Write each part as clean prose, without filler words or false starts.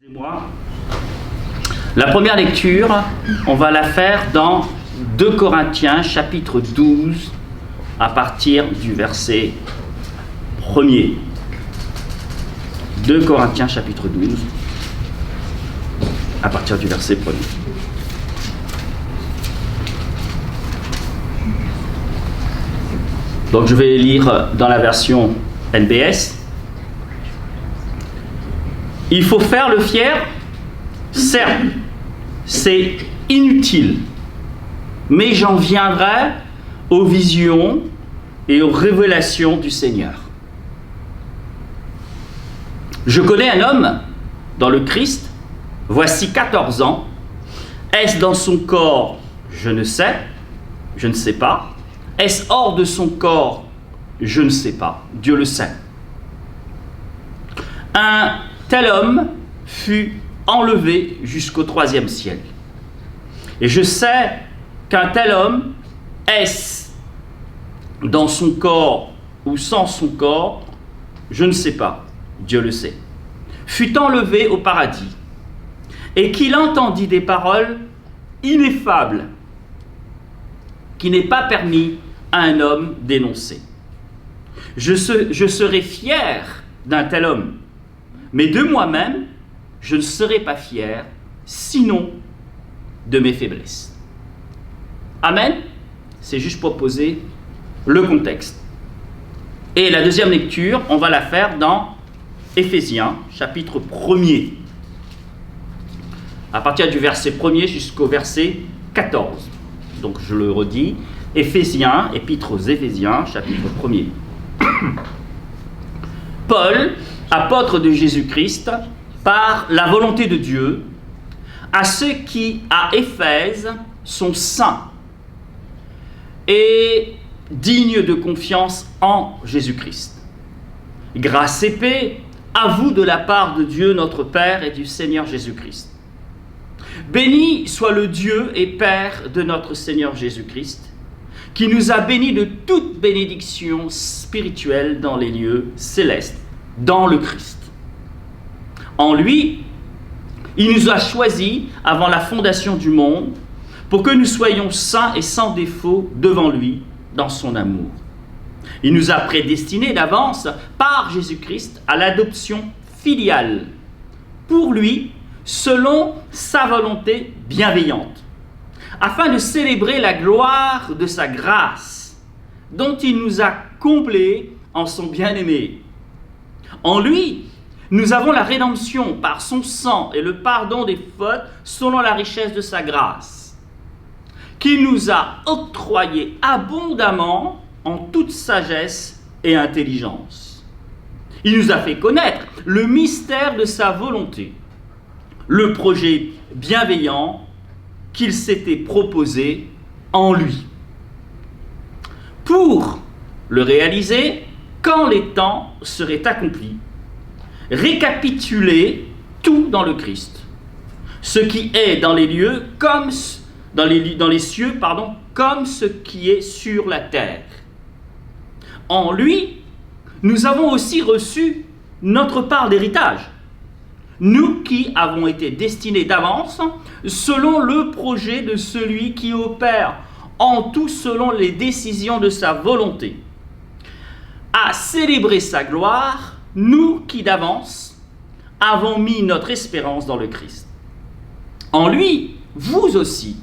Excusez-moi. La première lecture, on va la faire dans 2 Corinthiens, chapitre 12, à partir du verset 1er. 2 Corinthiens, chapitre 12, à partir du verset 1er. Donc je vais lire dans la version NBS. Il faut faire le fier, certes, c'est inutile, mais j'en viendrai aux visions et aux révélations du Seigneur. Je connais un homme dans le Christ, voici 14 ans. Est-ce dans son corps? Je ne sais pas. Est-ce hors de son corps? Je ne sais pas, Dieu le sait. Un tel homme fut enlevé jusqu'au 3e ciel. Et je sais qu'un tel homme, est-ce dans son corps ou sans son corps, je ne sais pas, Dieu le sait, fut enlevé au paradis, et qu'il entendit des paroles ineffables, qui n'est pas permis à un homme d'énoncer. Je serai fier d'un tel homme, mais de moi-même, je ne serai pas fier, sinon de mes faiblesses. Amen. C'est juste pour poser le contexte. Et la deuxième lecture, on va la faire dans Éphésiens, chapitre 1er. À partir du verset 1er jusqu'au verset 14. Donc je le redis, Éphésiens, épître aux Éphésiens, chapitre 1er. Paul, apôtre de Jésus-Christ, par la volonté de Dieu, à ceux qui, à Éphèse, sont saints et dignes de confiance en Jésus-Christ. Grâce et paix à vous de la part de Dieu notre Père et du Seigneur Jésus-Christ. Béni soit le Dieu et Père de notre Seigneur Jésus-Christ, qui nous a bénis de toute bénédiction spirituelle dans les lieux célestes, dans le Christ. En lui, il nous a choisis avant la fondation du monde pour que nous soyons saints et sans défaut devant lui dans son amour. Il nous a prédestinés d'avance par Jésus-Christ à l'adoption filiale pour lui selon sa volonté bienveillante, afin de célébrer la gloire de sa grâce dont il nous a comblés en son bien-aimé. En lui, nous avons la rédemption par son sang et le pardon des fautes selon la richesse de sa grâce, qu'il nous a octroyé abondamment en toute sagesse et intelligence. Il nous a fait connaître le mystère de sa volonté, le projet bienveillant qu'il s'était proposé en lui, pour le réaliser quand les temps seraient accomplis, récapituler tout dans le Christ, ce qui est dans les lieux comme dans les cieux, comme ce qui est sur la terre. En lui, nous avons aussi reçu notre part d'héritage, nous qui avons été destinés d'avance selon le projet de celui qui opère en tout selon les décisions de sa volonté, à célébrer sa gloire, nous qui d'avance avons mis notre espérance dans le Christ. En lui, vous aussi,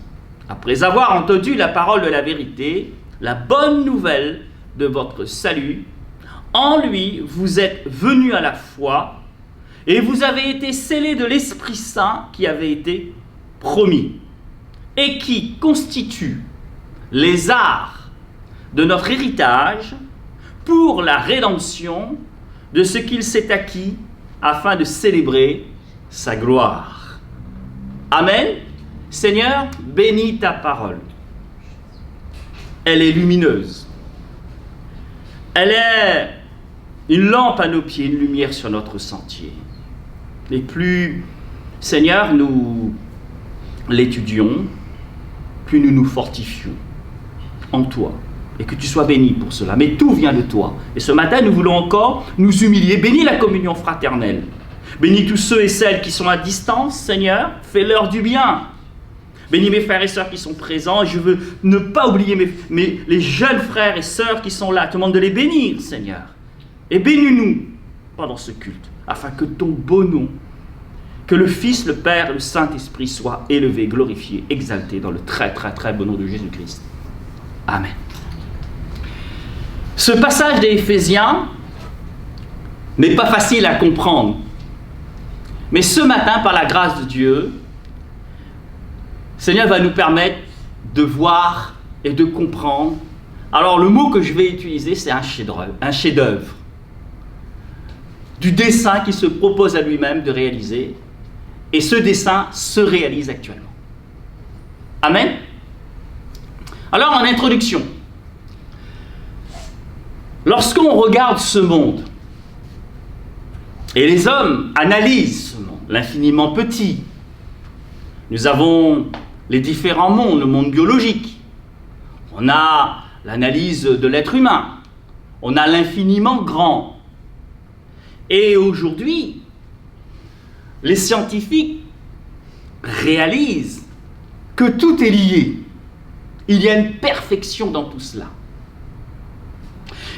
après avoir entendu la parole de la vérité, la bonne nouvelle de votre salut, en lui, vous êtes venus à la foi et vous avez été scellés de l'Esprit Saint qui avait été promis et qui constitue les arts de notre héritage pour la rédemption de ce qu'il s'est acquis afin de célébrer sa gloire. Amen. Seigneur, bénis ta parole. Elle est lumineuse. Elle est une lampe à nos pieds, une lumière sur notre sentier. Et plus, Seigneur, nous l'étudions, plus nous nous fortifions en toi. Et que tu sois béni pour cela. Mais tout vient de toi. Et ce matin, nous voulons encore nous humilier. Bénis la communion fraternelle. Bénis tous ceux et celles qui sont à distance, Seigneur, fais-leur du bien. Bénis mes frères et sœurs qui sont présents. Je veux ne pas oublier les jeunes frères et sœurs qui sont là. Je te demande de les bénir, Seigneur. Et bénis-nous pendant ce culte, afin que ton beau nom, que le Fils, le Père et le Saint-Esprit soient élevés, glorifiés, exaltés dans le très très très beau nom de Jésus-Christ. Amen. Ce passage des Éphésiens n'est pas facile à comprendre. Mais ce matin, par la grâce de Dieu, le Seigneur va nous permettre de voir et de comprendre. Alors le mot que je vais utiliser, c'est un chef-d'œuvre. Du dessein qu'il se propose à lui-même de réaliser. Et ce dessein se réalise actuellement. Amen. Alors en introduction, lorsqu'on regarde ce monde, et les hommes analysent ce monde, l'infiniment petit, nous avons les différents mondes, le monde biologique, on a l'analyse de l'être humain, on a l'infiniment grand. Et aujourd'hui, les scientifiques réalisent que tout est lié. Il y a une perfection dans tout cela.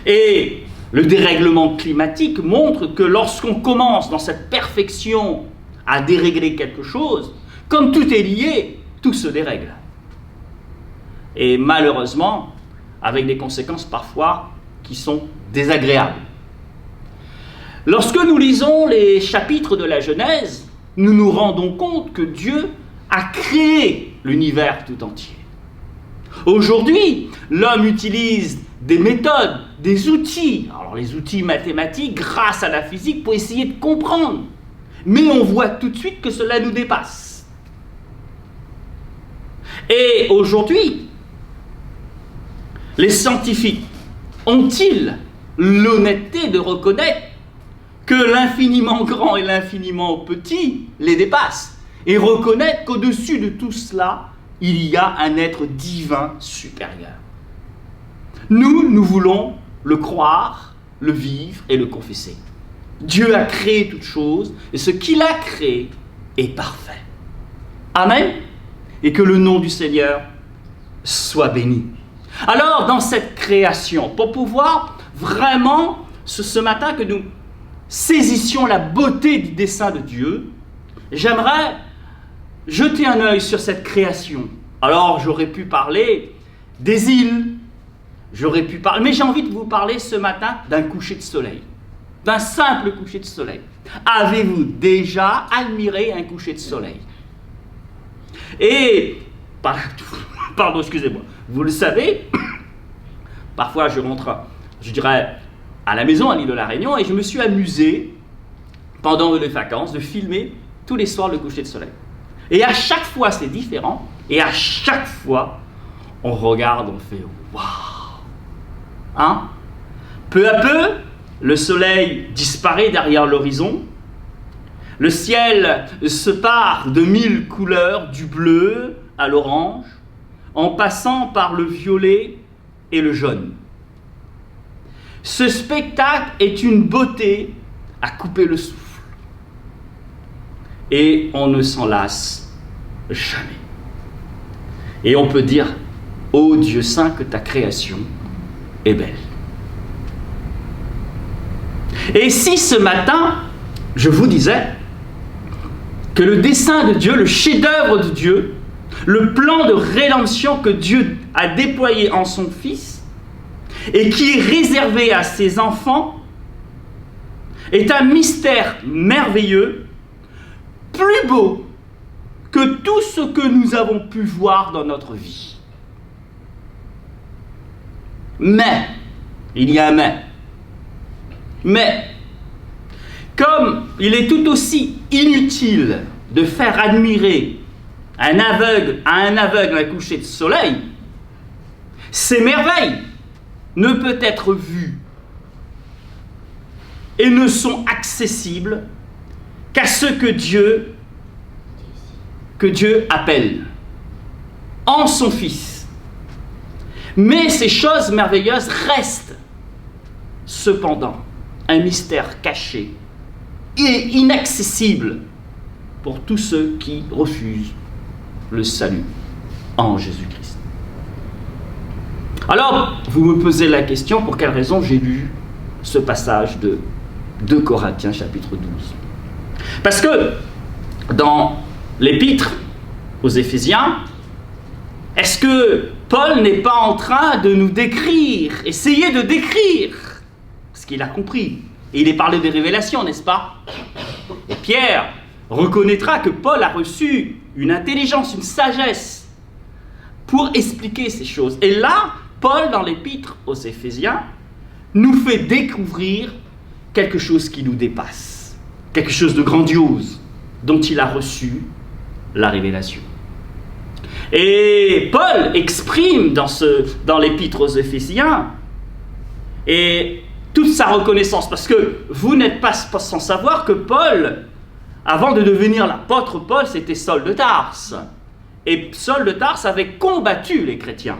Et le dérèglement climatique montre que lorsqu'on commence dans cette perfection à dérégler quelque chose, comme tout est lié, tout se dérègle. Et malheureusement, avec des conséquences parfois qui sont désagréables. Lorsque nous lisons les chapitres de la Genèse, nous nous rendons compte que Dieu a créé l'univers tout entier. Aujourd'hui, l'homme utilise des méthodes, des outils, alors les outils mathématiques, grâce à la physique, pour essayer de comprendre. Mais on voit tout de suite que cela nous dépasse. Et aujourd'hui, les scientifiques ont-ils l'honnêteté de reconnaître que l'infiniment grand et l'infiniment petit les dépassent et reconnaître qu'au-dessus de tout cela, il y a un être divin supérieur. Nous voulons le croire, le vivre et le confesser. Dieu a créé toutes choses et ce qu'il a créé est parfait. Amen. Et que le nom du Seigneur soit béni. Alors, dans cette création, pour pouvoir vraiment, ce matin, que nous saisissions la beauté du dessein de Dieu, j'aimerais jeter un œil sur cette création. Alors, j'aurais pu parler des îles, mais j'ai envie de vous parler ce matin d'un coucher de soleil, d'un simple coucher de soleil. Avez-vous déjà admiré un coucher de soleil? Et, pardon, excusez-moi, vous le savez, parfois je rentre, je dirais, à la maison à l'île de la Réunion et je me suis amusé, pendant les vacances, de filmer tous les soirs le coucher de soleil. Et à chaque fois c'est différent, et à chaque fois on regarde, on fait waouh! Hein? Peu à peu, le soleil disparaît derrière l'horizon, le ciel se part de 1000 couleurs, du bleu à l'orange, en passant par le violet et le jaune. Ce spectacle est une beauté à couper le souffle. Et on ne s'en lasse jamais. Et on peut dire, ô Dieu saint, que ta création est belle. Et si ce matin, je vous disais que le dessein de Dieu, le chef-d'œuvre de Dieu, le plan de rédemption que Dieu a déployé en son Fils et qui est réservé à ses enfants est un mystère merveilleux, plus beau que tout ce que nous avons pu voir dans notre vie. Mais, il y a un mais, comme il est tout aussi inutile de faire admirer à un aveugle un coucher de soleil, ces merveilles ne peuvent être vues et ne sont accessibles qu'à ceux que Dieu appelle en son Fils. Mais ces choses merveilleuses restent cependant un mystère caché inaccessible pour tous ceux qui refusent le salut en Jésus-Christ. Alors, vous me posez la question, pour quelle raison j'ai lu ce passage de 2 Corinthiens chapitre 12 ? Parce que dans l'épître aux Éphésiens, est-ce que Paul n'est pas en train de nous décrire, essayer de décrire ce qu'il a compris ? Et il est parlé des révélations, n'est-ce pas ? Et Pierre reconnaîtra que Paul a reçu une intelligence, une sagesse pour expliquer ces choses. Et là, Paul, dans l'épître aux Éphésiens, nous fait découvrir quelque chose qui nous dépasse, quelque chose de grandiose dont il a reçu la révélation. Et Paul exprime dans l'épître aux Éphésiens et toute sa reconnaissance, parce que vous n'êtes pas sans savoir que Paul, avant de devenir l'apôtre Paul, c'était Saul de Tarse. Et Saul de Tarse avait combattu les chrétiens.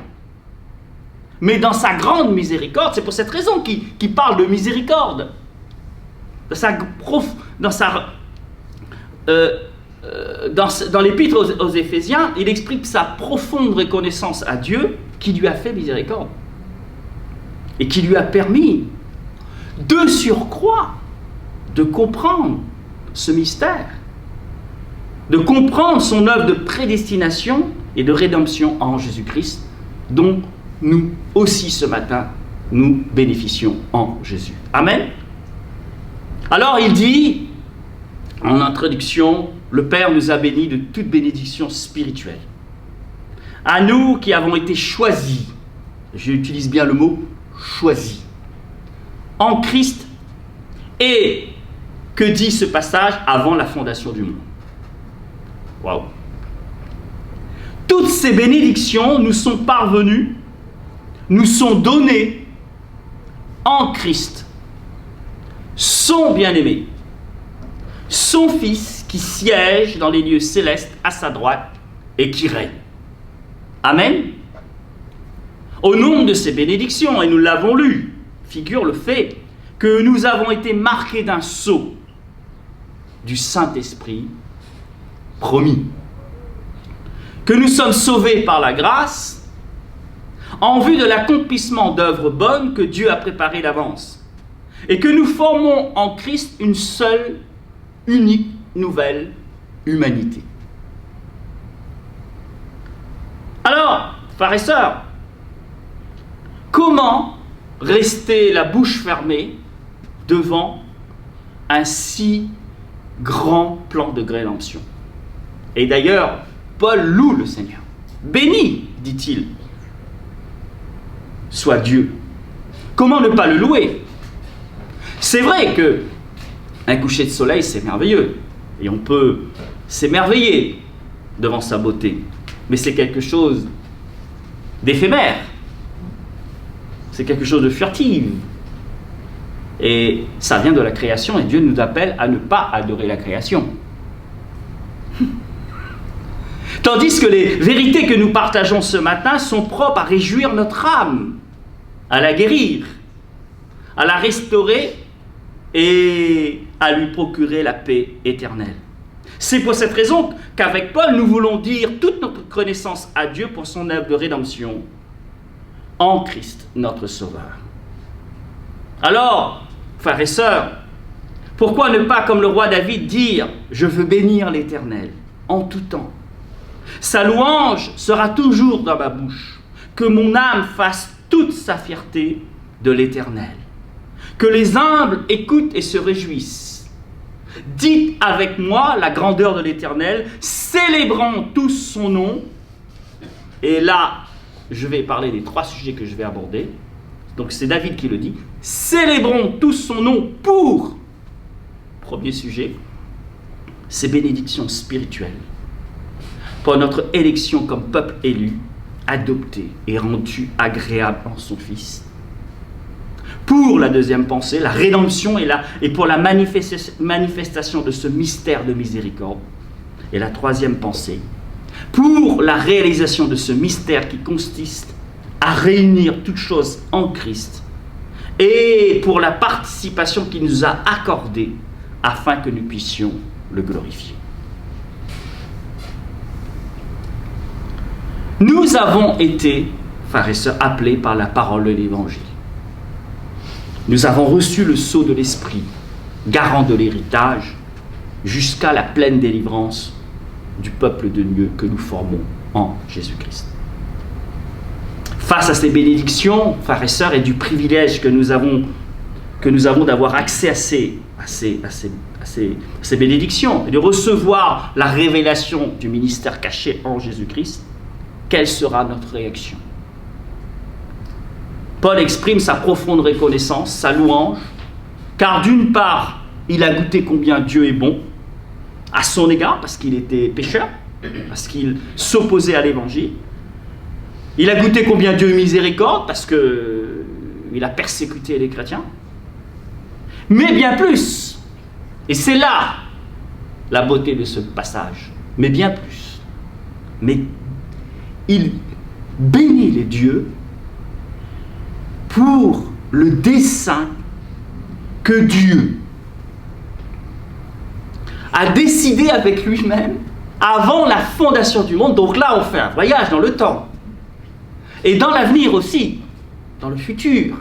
Mais dans sa grande miséricorde, c'est pour cette raison qu'il parle de miséricorde. Dans l'épître aux Éphésiens, il explique sa profonde reconnaissance à Dieu qui lui a fait miséricorde et qui lui a permis de surcroît de comprendre ce mystère, de comprendre son œuvre de prédestination et de rédemption en Jésus-Christ, dont nous aussi ce matin, nous bénéficions en Jésus. Amen. Alors il dit, en introduction, le Père nous a bénis de toute bénédiction spirituelle. À nous qui avons été choisis, j'utilise bien le mot choisis, en Christ, et que dit ce passage avant la fondation du monde. Waouh! Toutes ces bénédictions nous sont parvenues, nous sont données en Christ, son bien-aimé, son Fils qui siège dans les lieux célestes à sa droite et qui règne. Amen. Au nom de ces bénédictions, et nous l'avons lu, figure le fait que nous avons été marqués d'un sceau du Saint-Esprit promis, que nous sommes sauvés par la grâce en vue de l'accomplissement d'œuvres bonnes que Dieu a préparées d'avance, et que nous formons en Christ une seule, unique, nouvelle humanité. Alors, frères et sœurs, comment rester la bouche fermée devant un si grand plan de rédemption? Et d'ailleurs, Paul loue le Seigneur. Béni, dit-il, soit Dieu. Comment ne pas le louer? C'est vrai que un coucher de soleil, c'est merveilleux. Et on peut s'émerveiller devant sa beauté. Mais c'est quelque chose d'éphémère. C'est quelque chose de furtif. Et ça vient de la création, et Dieu nous appelle à ne pas adorer la création. Tandis que les vérités que nous partageons ce matin sont propres à réjouir notre âme, à la guérir, à la restaurer et à lui procurer la paix éternelle. C'est pour cette raison qu'avec Paul, nous voulons dire toute notre connaissance à Dieu pour son œuvre de rédemption en Christ, notre Sauveur. Alors, frères et sœurs, pourquoi ne pas, comme le roi David, dire « Je veux bénir l'Éternel en tout temps. Sa louange sera toujours dans ma bouche. Que mon âme fasse toute sa fierté de l'Éternel. Que les humbles écoutent et se réjouissent. Dites avec moi la grandeur de l'Éternel, célébrons tous son nom. » Et là, je vais parler des 3 sujets que je vais aborder. Donc c'est David qui le dit. Célébrons tous son nom pour, premier sujet, ses bénédictions spirituelles. Pour notre élection comme peuple élu, adopté et rendu agréable en son Fils. Pour la deuxième pensée, la rédemption et pour la manifestation de ce mystère de miséricorde. Et la troisième pensée, pour la réalisation de ce mystère qui consiste à réunir toutes choses en Christ et pour la participation qu'il nous a accordée afin que nous puissions le glorifier. Nous avons été, frères et sœurs, appelés par la parole de l'Évangile. Nous avons reçu le sceau de l'Esprit, garant de l'héritage, jusqu'à la pleine délivrance du peuple de Dieu que nous formons en Jésus-Christ. Face à ces bénédictions, frères et sœurs, et du privilège que nous avons d'avoir accès à ces bénédictions, et de recevoir la révélation du ministère caché en Jésus-Christ, quelle sera notre réaction? Paul exprime sa profonde reconnaissance, sa louange, car d'une part, il a goûté combien Dieu est bon à son égard, parce qu'il était pécheur, parce qu'il s'opposait à l'Évangile. Il a goûté combien Dieu est miséricorde, parce qu'il a persécuté les chrétiens. Mais bien plus, et c'est là la beauté de ce passage, mais bien plus, mais il bénit les dieux pour le dessein que Dieu a décidé avec lui-même avant la fondation du monde. Donc là, on fait un voyage dans le temps. Et dans l'avenir aussi, dans le futur.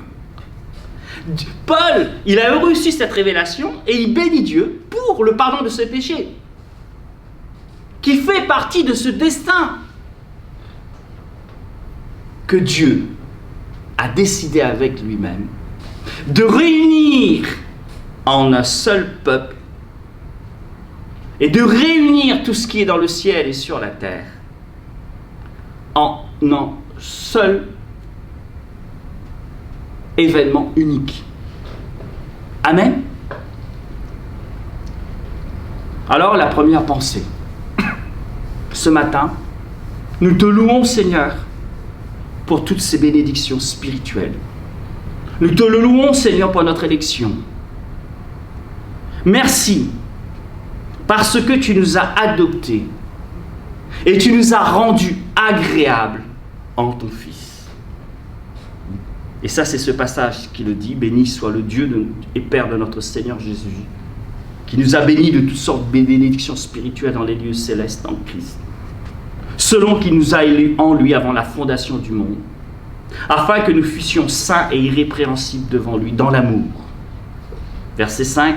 Paul, il a reçu cette révélation et il bénit Dieu pour le pardon de ses péchés, qui fait partie de ce destin que Dieu a décidé avec lui-même de réunir en un seul peuple et de réunir tout ce qui est dans le ciel et sur la terre en un seul événement unique. Amen. Alors la première pensée. Ce matin, nous te louons, Seigneur, pour toutes ces bénédictions spirituelles. Nous te le louons, Seigneur, pour notre élection. Merci, parce que tu nous as adoptés et tu nous as rendus agréables en ton Fils. Et ça, c'est ce passage qui le dit. Béni soit le Dieu et Père de notre Seigneur Jésus, qui nous a bénis de toutes sortes de bénédictions spirituelles dans les lieux célestes en Christ, selon qu'il nous a élus en lui avant la fondation du monde, afin que nous fussions saints et irrépréhensibles devant lui dans l'amour. Verset 5,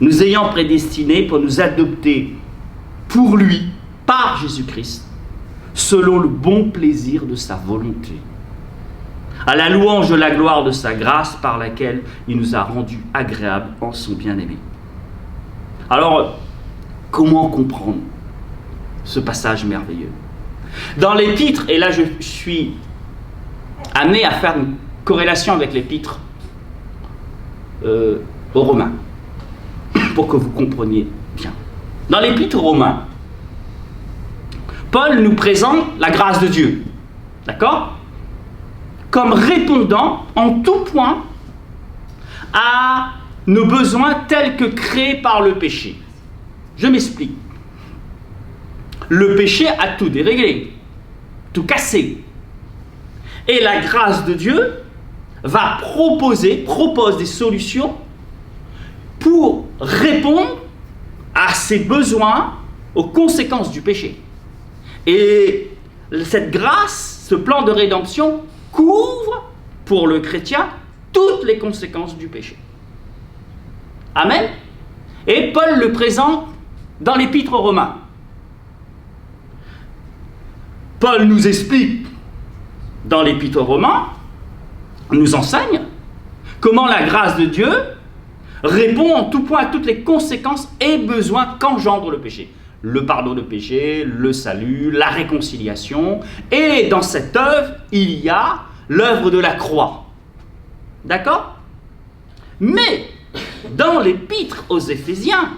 nous ayant prédestinés pour nous adopter pour lui, par Jésus-Christ, selon le bon plaisir de sa volonté, à la louange de la gloire de sa grâce par laquelle il nous a rendus agréables en son bien-aimé. Alors, comment comprendre ce passage merveilleux? Dans l'épître, et là je suis amené à faire une corrélation avec l'épître aux Romains, pour que vous compreniez bien. Dans l'épître aux Romains, Paul nous présente la grâce de Dieu, d'accord? Comme répondant en tout point à nos besoins tels que créés par le péché. Je m'explique. Le péché a tout déréglé, tout cassé. Et la grâce de Dieu propose des solutions pour répondre à ses besoins, aux conséquences du péché. Et cette grâce, ce plan de rédemption, couvre pour le chrétien toutes les conséquences du péché. Amen. Et Paul le présente dans l'épître aux Romains. Paul nous explique dans l'épître aux Romains, nous enseigne comment la grâce de Dieu répond en tout point à toutes les conséquences et besoins qu'engendre le péché. Le pardon de péché, le salut, la réconciliation. Et dans cette œuvre, il y a l'œuvre de la croix. D'accord? Mais, dans l'épître aux Éphésiens,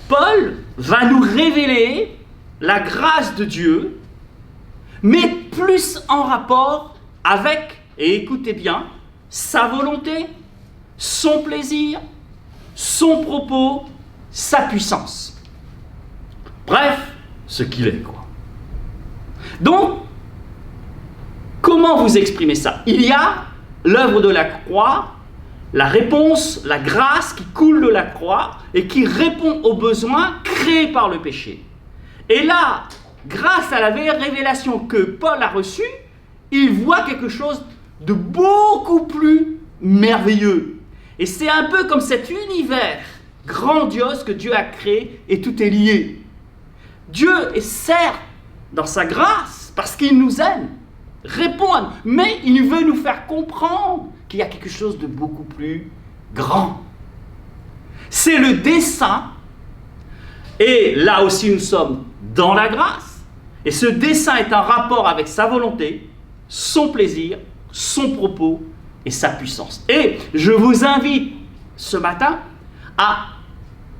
Paul va nous révéler la grâce de Dieu, mais plus en rapport avec, et écoutez bien, sa volonté, son plaisir, son propos, sa puissance. Bref, ce qu'il est, quoi. Donc, comment vous exprimez ça? Il y a l'œuvre de la croix la réponse, la grâce qui coule de la croix et qui répond aux besoins créés par le péché. Et là, grâce à la révélation que Paul a reçue, il voit quelque chose de beaucoup plus merveilleux. Et c'est un peu comme cet univers grandiose que Dieu a créé et tout est lié. Dieu est certes dans sa grâce parce qu'il nous aime, répond à nous, mais il veut nous faire comprendre qu'il y a quelque chose de beaucoup plus grand. C'est le dessein, et là aussi nous sommes dans la grâce, et ce dessein est en rapport avec sa volonté, son plaisir, son propos et sa puissance. Et je vous invite ce matin à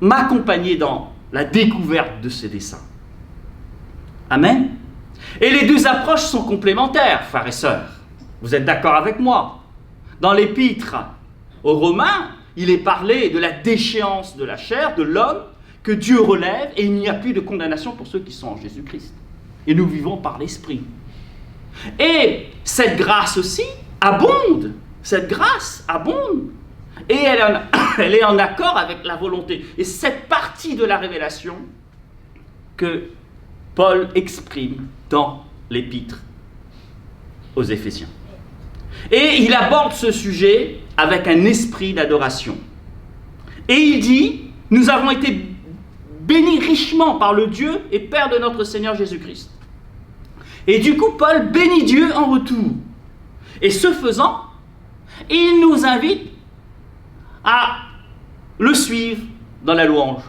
m'accompagner dans la découverte de ce dessein. Amen. Et les deux approches sont complémentaires, frères et sœurs. Vous êtes d'accord avec moi? Dans l'épître aux Romains, il est parlé de la déchéance de la chair, de l'homme, que Dieu relève, et il n'y a plus de condamnation pour ceux qui sont en Jésus-Christ. Et nous vivons par l'Esprit. Et cette grâce aussi abonde. Cette grâce abonde. Et elle est en accord avec la volonté. Et cette partie de la révélation que Paul exprime dans l'épître aux Éphésiens. Et il aborde ce sujet avec un esprit d'adoration. Et il dit, nous avons été bénis richement par le Dieu et Père de notre Seigneur Jésus-Christ. Et du coup, Paul bénit Dieu en retour. Et ce faisant, il nous invite à le suivre dans la louange.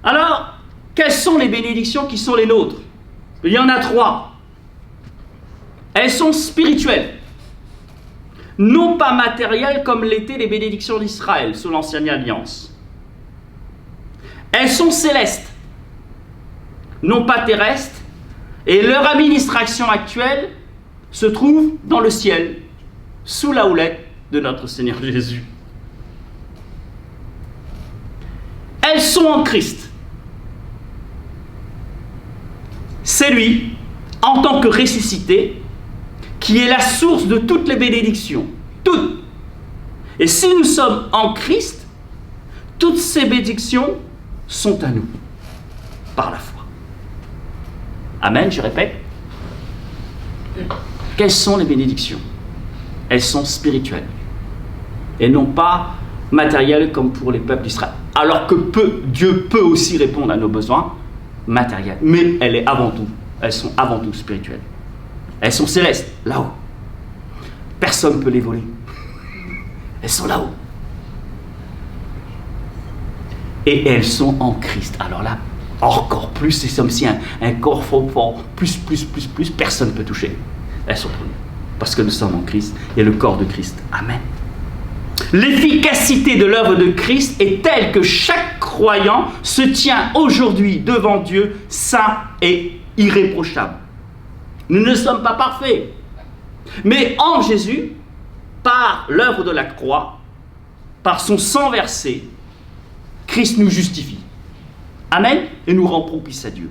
Alors, quelles sont les bénédictions qui sont les nôtres? Il y en a 3. Elles sont spirituelles, non pas matérielles comme l'étaient les bénédictions d'Israël sous l'Ancienne Alliance. Elles sont célestes, non pas terrestres, et leur administration actuelle se trouve dans le ciel, sous la houlette de notre Seigneur Jésus. Elles sont en Christ. C'est lui, en tant que ressuscité, qui est la source de toutes les bénédictions. Toutes. Et si nous sommes en Christ, toutes ces bénédictions sont à nous, par la foi. Amen, je répète. Quelles sont les bénédictions? Elles sont spirituelles. Et non pas matérielles comme pour les peuples d'Israël. Alors que Dieu peut aussi répondre à nos besoins matériels. Mais elles sont avant tout spirituelles. Elles sont célestes, là-haut. Personne ne peut les voler. Elles sont là-haut. Et elles sont en Christ. Alors là, encore plus, c'est comme si un corps fort, plus, personne ne peut toucher. Elles sont pour nous. Parce que nous sommes en Christ et le corps de Christ. Amen. L'efficacité de l'œuvre de Christ est telle que chaque croyant se tient aujourd'hui devant Dieu saint et irréprochable. Nous ne sommes pas parfaits. Mais en Jésus, par l'œuvre de la croix, par son sang versé, Christ nous justifie. Amen. Et nous rend propices à Dieu.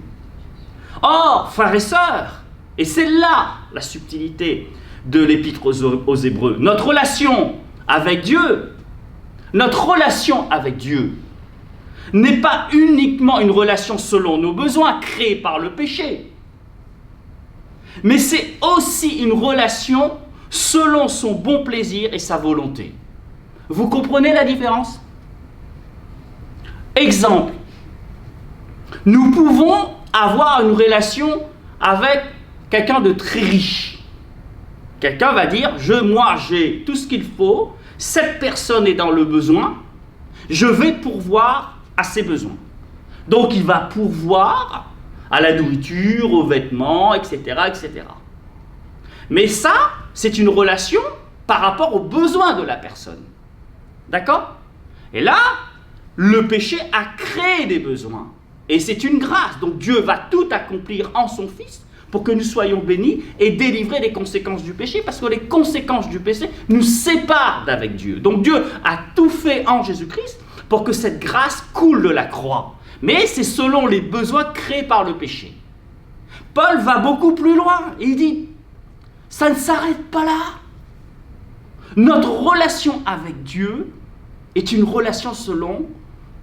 Or, frères et sœurs, et c'est là la subtilité de l'épître aux Hébreux, notre relation avec Dieu n'est pas uniquement une relation selon nos besoins créés par le péché, mais c'est aussi une relation selon son bon plaisir et sa volonté. Vous comprenez la différence? Exemple, nous pouvons avoir une relation avec quelqu'un de très riche. Quelqu'un va dire, moi j'ai tout ce qu'il faut, cette personne est dans le besoin, je vais pourvoir à ses besoins. Donc il va pourvoir à la nourriture, aux vêtements, etc., etc. Mais ça, c'est une relation par rapport aux besoins de la personne. D'accord? Et là, le péché a créé des besoins. Et c'est une grâce. Donc Dieu va tout accomplir en son Fils pour que nous soyons bénis et délivrés des conséquences du péché, parce que les conséquences du péché nous séparent d'avec Dieu. Donc Dieu a tout fait en Jésus-Christ pour que cette grâce coule de la croix. Mais c'est selon les besoins créés par le péché. Paul va beaucoup plus loin. Il dit, ça ne s'arrête pas là. Notre relation avec Dieu est une relation selon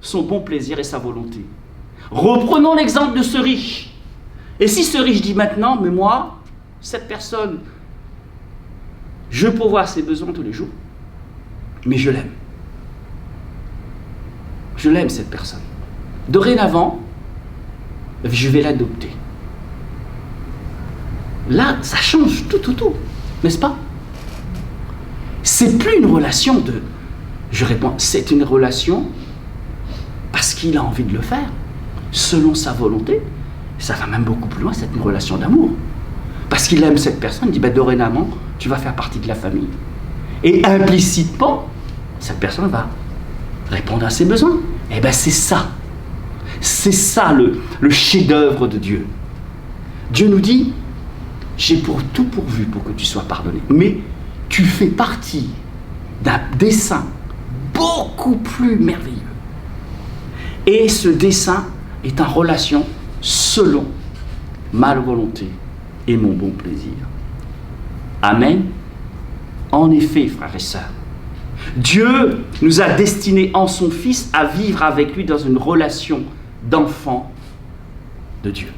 son bon plaisir et sa volonté. Reprenons l'exemple de ce riche. Et si ce riche dit maintenant, mais moi, cette personne, je pourvois ses besoins tous les jours, mais je l'aime. Je l'aime, cette personne. Dorénavant, je vais l'adopter. Là, ça change tout, n'est-ce pas? C'est plus une relation de... Je réponds, c'est une relation parce qu'il a envie de le faire, selon sa volonté. Ça va même beaucoup plus loin, c'est une relation d'amour. Parce qu'il aime cette personne, il dit, dorénavant, tu vas faire partie de la famille. Et implicitement, cette personne va répondre à ses besoins. Et c'est ça. C'est ça le chef-d'œuvre de Dieu. Dieu nous dit, j'ai pour tout pourvu pour que tu sois pardonné. Mais tu fais partie d'un dessein beaucoup plus merveilleux. Et ce dessein est en relation selon ma volonté et mon bon plaisir. Amen. En effet, frères et sœurs, Dieu nous a destinés en son Fils à vivre avec lui dans une relation d'enfant de Dieu.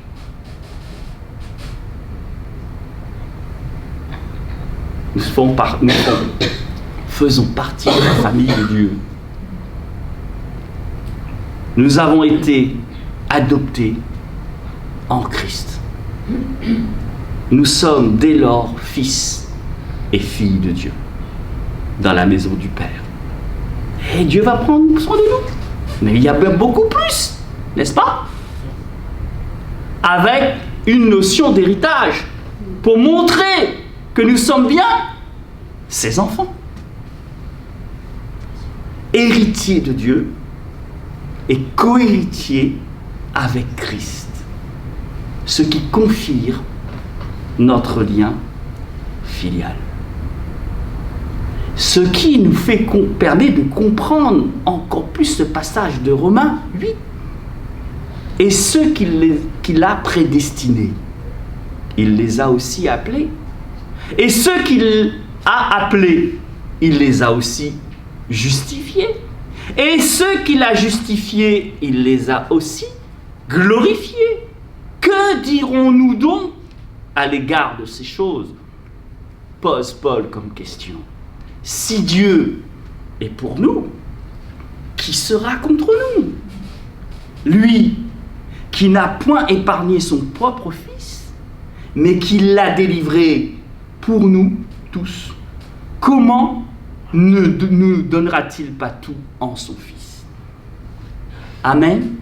Nous faisons partie de la famille de Dieu. Nous avons été adoptés en Christ. Nous sommes dès lors fils et filles de Dieu dans la maison du Père. Et Dieu va prendre soin de nous. Mais il y a beaucoup plus, n'est-ce pas? Avec une notion d'héritage pour montrer que nous sommes bien ses enfants. Héritiers de Dieu et co-héritiers avec Christ. Ce qui confirme notre lien filial. Ce qui nous permet de comprendre encore plus ce passage de Romains 8. Et ceux qu'il a prédestinés, il les a aussi appelés. Et ceux qu'il a appelés, il les a aussi justifiés. Et ceux qu'il a justifiés, il les a aussi glorifiés. Que dirons-nous donc à l'égard de ces choses? Pose Paul comme question. Si Dieu est pour nous, qui sera contre nous? Lui qui n'a point épargné son propre Fils, mais qui l'a délivré pour nous tous, comment ne nous donnera-t-il pas tout en son Fils? Amen.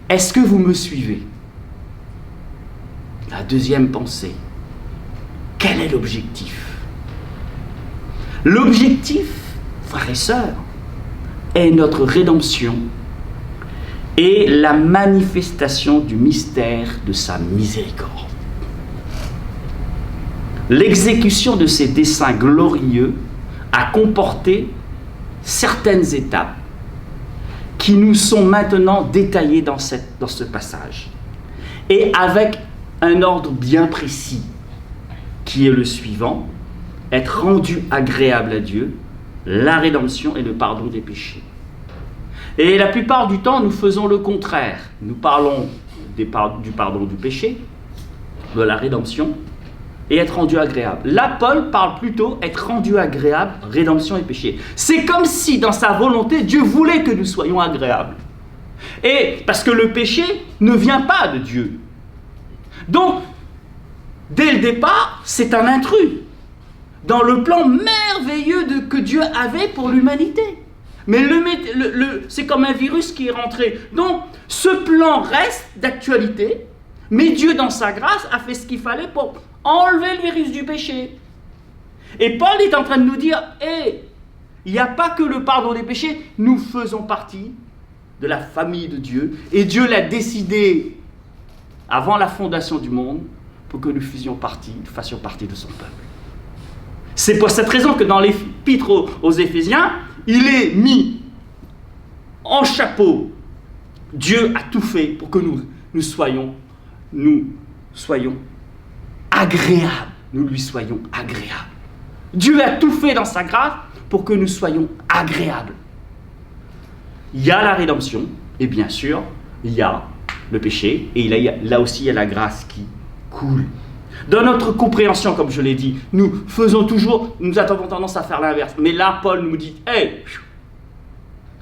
Est-ce que vous me suivez? La deuxième pensée. Quel est l'objectif? L'objectif, frères et sœurs, est notre rédemption et la manifestation du mystère de sa miséricorde. L'exécution de ces desseins glorieux a comporté certaines étapes qui nous sont maintenant détaillées dans ce passage, et avec un ordre bien précis, qui est le suivant: être rendu agréable à Dieu, la rédemption et le pardon des péchés. Et la plupart du temps, nous faisons le contraire. Nous parlons du pardon du péché, de la rédemption, et être rendu agréable. Là, Paul parle plutôt être rendu agréable, rédemption et péché. C'est comme si, dans sa volonté, Dieu voulait que nous soyons agréables. Et parce que le péché ne vient pas de Dieu. Donc, dès le départ, c'est un intrus dans le plan merveilleux que Dieu avait pour l'humanité. Mais c'est comme un virus qui est rentré. Donc, ce plan reste d'actualité, mais Dieu, dans sa grâce, a fait ce qu'il fallait pour enlever le virus du péché. Et Paul est en train de nous dire, il n'y a pas que le pardon des péchés, nous faisons partie de la famille de Dieu, et Dieu l'a décidé avant la fondation du monde pour que nous fassions partie de son peuple. C'est pour cette raison que dans l'épître aux Éphésiens, il est mis en chapeau. Dieu a tout fait pour que nous soyons agréables. Nous lui soyons agréables. Dieu a tout fait dans sa grâce pour que nous soyons agréables. Il y a la rédemption, et bien sûr, il y a le péché, et là aussi il y a la grâce qui coule. Dans notre compréhension, comme je l'ai dit, nous avons tendance à faire l'inverse. Mais là, Paul nous dit, hey,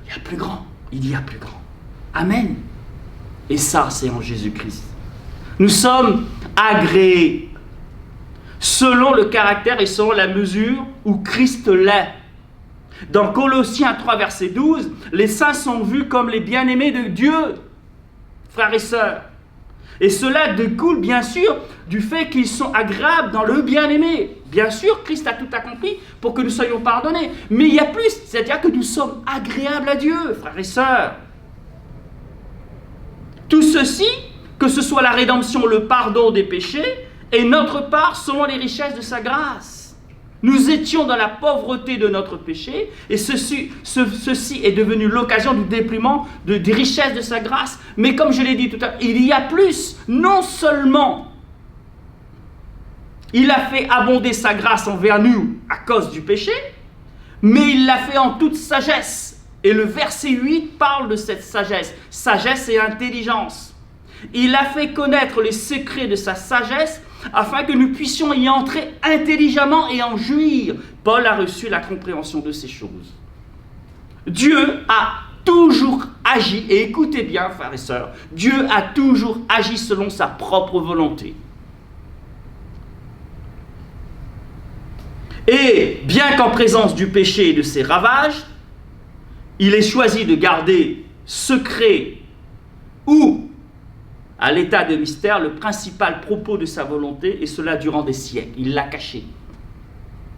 il y a plus grand, il y a plus grand. Amen. Et ça, c'est en Jésus-Christ. Nous sommes agréés selon le caractère et selon la mesure où Christ l'est. Dans Colossiens 3, verset 12, les saints sont vus comme les bien-aimés de Dieu, frères et sœurs. Et cela découle bien sûr du fait qu'ils sont agréables dans le bien-aimé. Bien sûr, Christ a tout accompli pour que nous soyons pardonnés. Mais il y a plus, c'est-à-dire que nous sommes agréables à Dieu, frères et sœurs. Tout ceci, que ce soit la rédemption, le pardon des péchés, est notre part selon les richesses de sa grâce. Nous étions dans la pauvreté de notre péché, et ceci est devenu l'occasion du déploiement des richesses de sa grâce. Mais comme je l'ai dit tout à l'heure, il y a plus. Non seulement il a fait abonder sa grâce envers nous à cause du péché, mais il l'a fait en toute sagesse. Et le verset 8 parle de cette sagesse. Sagesse et intelligence. Il a fait connaître les secrets de sa sagesse afin que nous puissions y entrer intelligemment et en jouir. Paul a reçu la compréhension de ces choses. Dieu a toujours agi, et écoutez bien, frères et sœurs, Dieu a toujours agi selon sa propre volonté. Et bien qu'en présence du péché et de ses ravages, il ait choisi de garder secret ou à l'état de mystère le principal propos de sa volonté, et cela durant des siècles. Il l'a caché.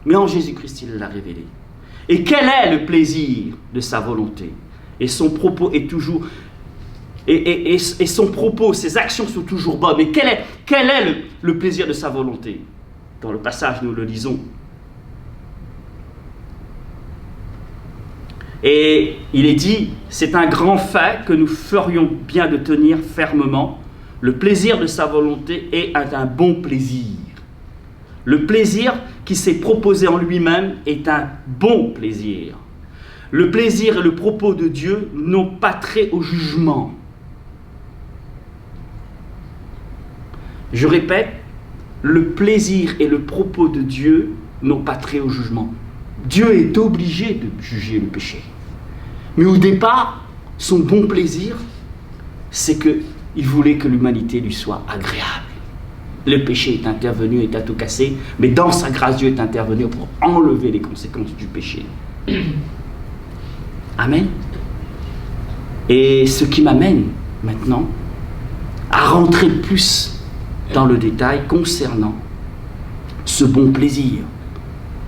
Mais en Jésus-Christ, il l'a révélé. Et quel est le plaisir de sa volonté? Et son propos est toujours... Et son propos, ses actions sont toujours bonnes. Mais quel est le plaisir de sa volonté? Dans le passage, nous le lisons. Et il est dit, c'est un grand fait que nous ferions bien de tenir fermement. Le plaisir de sa volonté est un bon plaisir. Le plaisir qui s'est proposé en lui-même est un bon plaisir. Le plaisir et le propos de Dieu n'ont pas trait au jugement. Je répète, le plaisir et le propos de Dieu n'ont pas trait au jugement. Dieu est obligé de juger le péché. Mais au départ, son bon plaisir, c'est qu'il voulait que l'humanité lui soit agréable. Le péché est intervenu et a tout cassé, mais dans sa grâce, Dieu est intervenu pour enlever les conséquences du péché. Amen. Et ce qui m'amène maintenant à rentrer plus dans le détail concernant ce bon plaisir,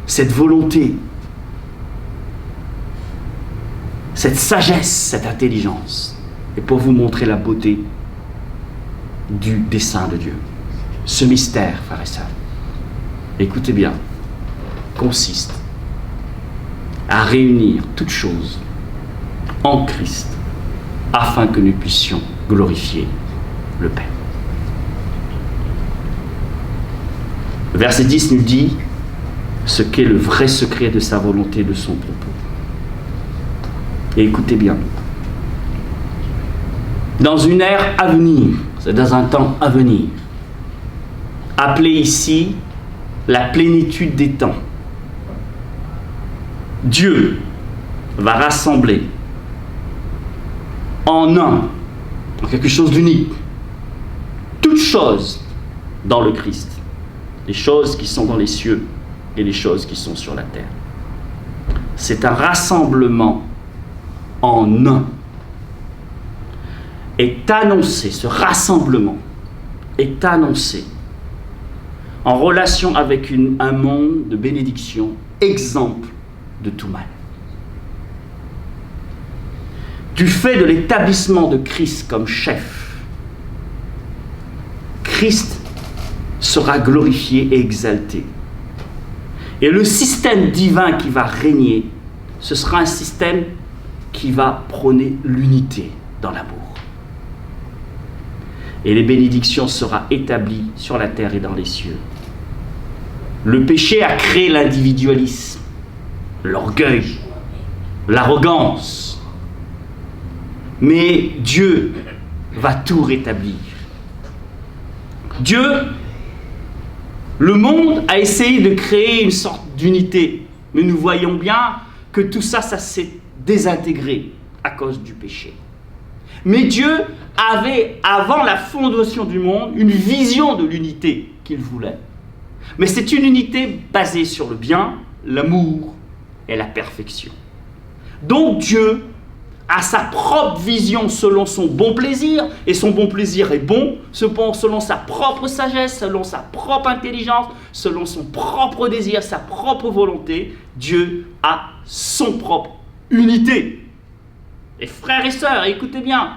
cette volonté, cette sagesse, cette intelligence, et pour vous montrer la beauté du dessein de Dieu. Ce mystère, frères et sœurs, écoutez bien, consiste à réunir toutes choses en Christ afin que nous puissions glorifier le Père. Le verset 10 nous dit ce qu'est le vrai secret de sa volonté, de son propos. Et écoutez bien, dans une ère à venir, c'est dans un temps à venir, appelé ici la plénitude des temps, Dieu va rassembler en quelque chose d'unique, toutes choses dans le Christ, les choses qui sont dans les cieux et les choses qui sont sur la terre. C'est un rassemblement en un. Est annoncé, ce rassemblement est annoncé en relation avec un monde de bénédiction, exemple de tout mal. Du fait de l'établissement de Christ comme chef, Christ sera glorifié et exalté. Et le système divin qui va régner, ce sera un système qui va prôner l'unité dans l'amour. Et les bénédictions seront établies sur la terre et dans les cieux. Le péché a créé l'individualisme, l'orgueil, l'arrogance. Mais Dieu va tout rétablir. Dieu, le monde a essayé de créer une sorte d'unité, mais nous voyons bien que tout ça, ça s'est désintégré à cause du péché. Mais Dieu avait, avant la fondation du monde, une vision de l'unité qu'il voulait. Mais c'est une unité basée sur le bien, l'amour et la perfection. Donc Dieu a sa propre vision selon son bon plaisir, et son bon plaisir est bon selon sa propre sagesse, selon sa propre intelligence, selon son propre désir, sa propre volonté. Dieu a son propre unité. Et frères et sœurs, écoutez bien,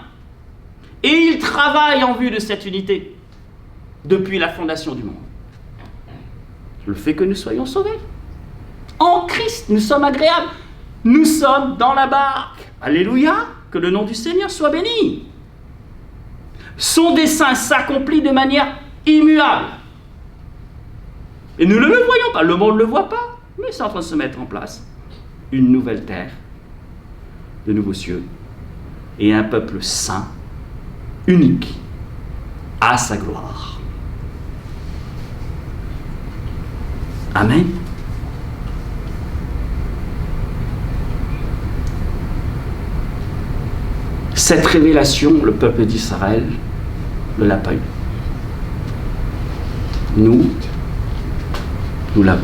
et il travaille en vue de cette unité depuis la fondation du monde. Le fait que nous soyons sauvés. En Christ, nous sommes agréables. Nous sommes dans la barque. Alléluia, que le nom du Seigneur soit béni. Son dessein s'accomplit de manière immuable. Et nous ne le voyons pas, le monde ne le voit pas, mais c'est en train de se mettre en place. Une nouvelle terre, de nouveaux cieux, et un peuple saint, unique, à sa gloire. Amen. Cette révélation, le peuple d'Israël ne l'a pas eue. Nous l'avons.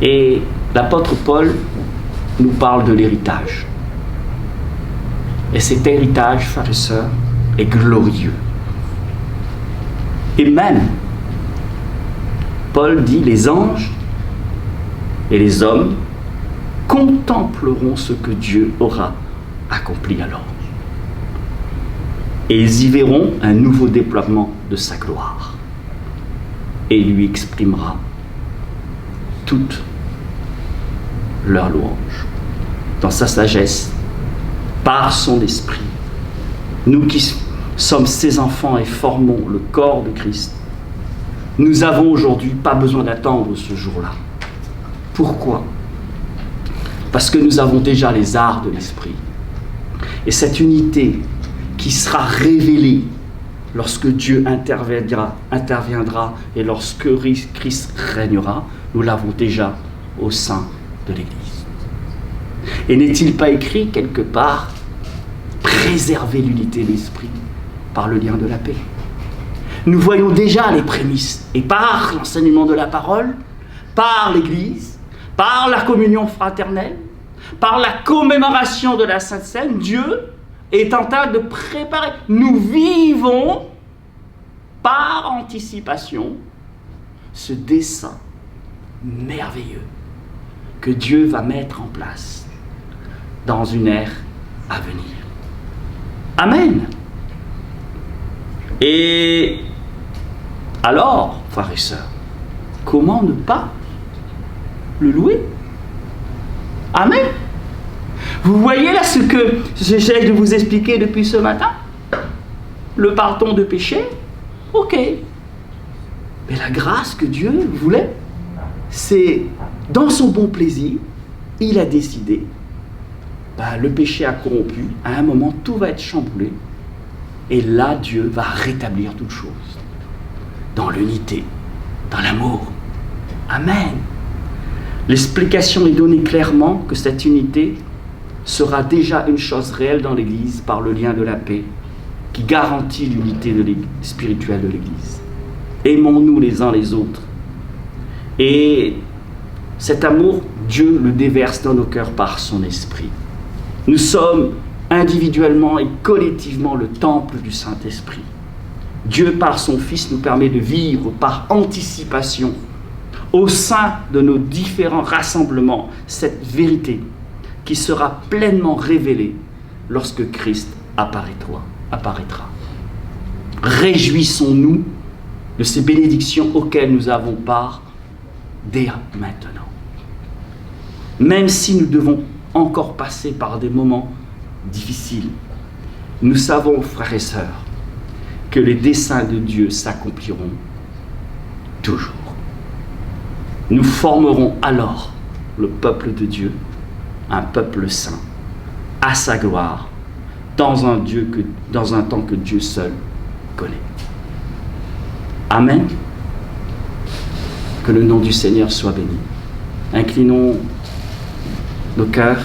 Et l'apôtre Paul nous parle de l'héritage. Et cet héritage, frères et sœurs, est glorieux. Et même, Paul dit, les anges et les hommes contempleront ce que Dieu aura accompli alors. Et ils y verront un nouveau déploiement de sa gloire. Et il lui exprimera toute leur louange dans sa sagesse, par son esprit. Nous qui sommes ses enfants et formons le corps de Christ, nous avons aujourd'hui pas besoin d'attendre ce jour-là. Pourquoi ? Parce que nous avons déjà les arts de l'esprit. Et cette unité qui sera révélée lorsque Dieu interviendra et lorsque Christ régnera, nous l'avons déjà au sein de l'Église. Et n'est-il pas écrit quelque part, préserver l'unité de l'esprit par le lien de la paix? Nous voyons déjà les prémices, et par l'enseignement de la parole, par l'Église, par la communion fraternelle, par la commémoration de la Sainte Seine, Dieu est en train de préparer. Nous vivons par anticipation ce dessein merveilleux que Dieu va mettre en place dans une ère à venir. Amen. Et alors, frères et sœurs, comment ne pas le louer? Amen. Vous voyez là ce que j'essaie de vous expliquer depuis ce matin? Le pardon de péché? Ok. Mais la grâce que Dieu voulait, c'est dans son bon plaisir, il a décidé, le péché a corrompu, à un moment tout va être chamboulé, et là Dieu va rétablir toutes choses, dans l'unité, dans l'amour. Amen. L'explication est donnée clairement que cette unité sera déjà une chose réelle dans l'Église par le lien de la paix qui garantit l'unité spirituelle de l'Église. Aimons-nous les uns les autres. Et cet amour, Dieu le déverse dans nos cœurs par son esprit. Nous sommes individuellement et collectivement le temple du Saint-Esprit. Dieu, par son Fils, nous permet de vivre par anticipation au sein de nos différents rassemblements cette vérité qui sera pleinement révélée lorsque Christ apparaîtra. Réjouissons-nous de ces bénédictions auxquelles nous avons part dès maintenant. Même si nous devons encore passer par des moments difficiles, nous savons, frères et sœurs, que les desseins de Dieu s'accompliront toujours. Nous formerons alors le peuple de Dieu, un peuple saint, à sa gloire, dans un temps que Dieu seul connaît. Amen. Que le nom du Seigneur soit béni. Inclinons nos cœurs.